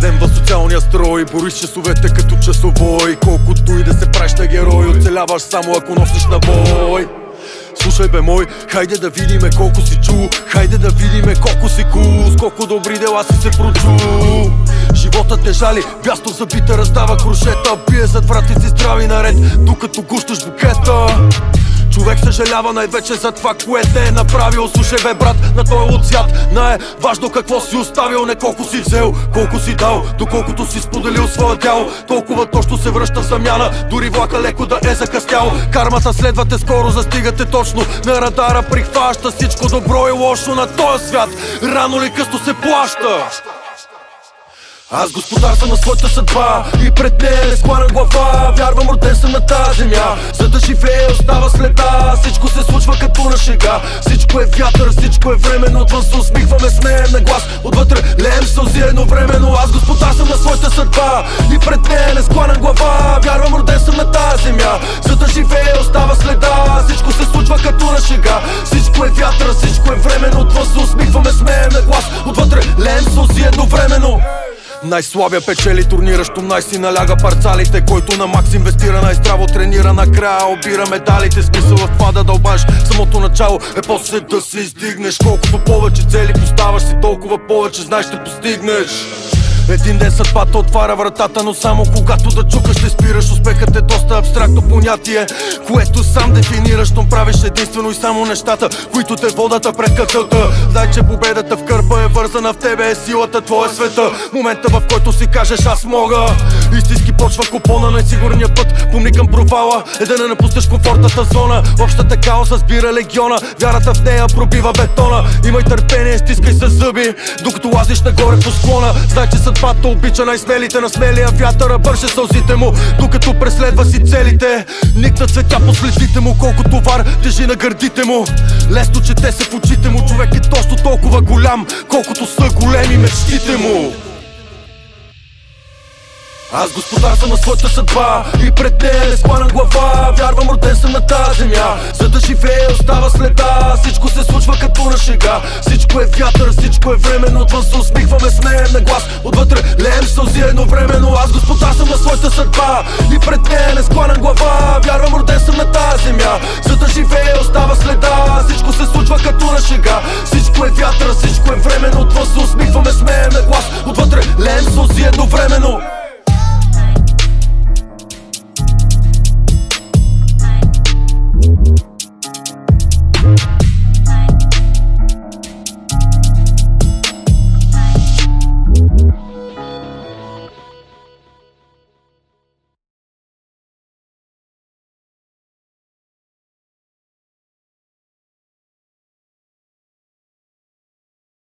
Вреден в социалния строй, бориш часовете като часовой. Колкото и да се праща герой, оцеляваш само ако носиш набой. Слушай бе мой, хайде да видиме колко си чул, хайде да видиме колко си кул, с колко добри дела си се прочул. Животът те жали, бясно забита раздава крушета, бие зад вратици здрави наред, докато гущаш букета. Човек съжалява най-вече за това, което е направил. Слушай бе брат, на този от свят не е важно какво си оставил, не колко си взел, колко си дал, доколкото си споделил своя дял. Толкова точно се връща в замяна, дори влака леко да е закъснял. Кармата следвате скоро, застигате точно на радара, прихваща всичко добро и лошо на този свят. Рано или късно се плаща. Аз господар съм на своята съдба и пред нея не скланям глава. Вярвам, роден съм на тази земя, за да живее остава следа. Всичко се случва като на шега, всичко е вятър, всичко е временно. Отвън се усмихваме, смеем на глас, отвътре леем сълзи едновременно. Аз господар съм на своята съдба и пред нея не скланям глава. Вярвам, роден съм на тази земя, за да живее остава следа. Всичко се случва като на шега, всичко е вятър, всичко е временно. Отвън се усмихваме, смеем на глас, отвътре леем сълзи едновременно. Най-слабия печели турнира, щом най-си наляга парцалите. Който на макс инвестира, най-здраво тренира, накрая обира медалите. Смисъл в това да дълбаш самото начало е после да се издигнеш. Колкото повече цели поставаш си, толкова повече знаеш ще постигнеш. Един ден съдбата отваря вратата, но само когато да чукаш ще спираш. Успехът е доста абстрактно понятие, което сам дефинираш, щом правиш единствено и само нещата, които те водат пред кателта. Знай, че победата в кърпа е вързана в тебе, е силата, твоя света. Момента, в който си кажеш аз мога, истински почва купона на сигурния път. Помни към провала е да не напуснеш комфортната зона. Общата кауза сбира легиона, вярата в нея пробива бетона. Имай търпение, стискай се зъби, докато лазиш нагоре по склона. Знай, че съдбата обича най-смелите, на смелия вятъра бърже сълзите му, докато преследва си целите. Никна цветя по следите му, колко товар тежи на гърдите му. Лесно чете се в очите му, човек е точно толкова голям, колкото са големи мечтите му. Аз господар съм на своята съдба и пред нея не скланям глава. Вярвам, роден съм на тази земя, за да живее остава следа. Всичко се случва като на шега, всичко е вятър, всичко е временно. Отвън се усмихваме, смеем на глас, отвътре леем сълзи едновременно. Аз господар съм на своята съдба и пред нея не скланям глава. Вярвам, роден съм на тази земя, за да живее остава следа. Всичко се случва като на шега, всичко е вятър, всичко е временно. Отвън се усмихваме, смеем на глас, отвътре леем сълзи едновременно.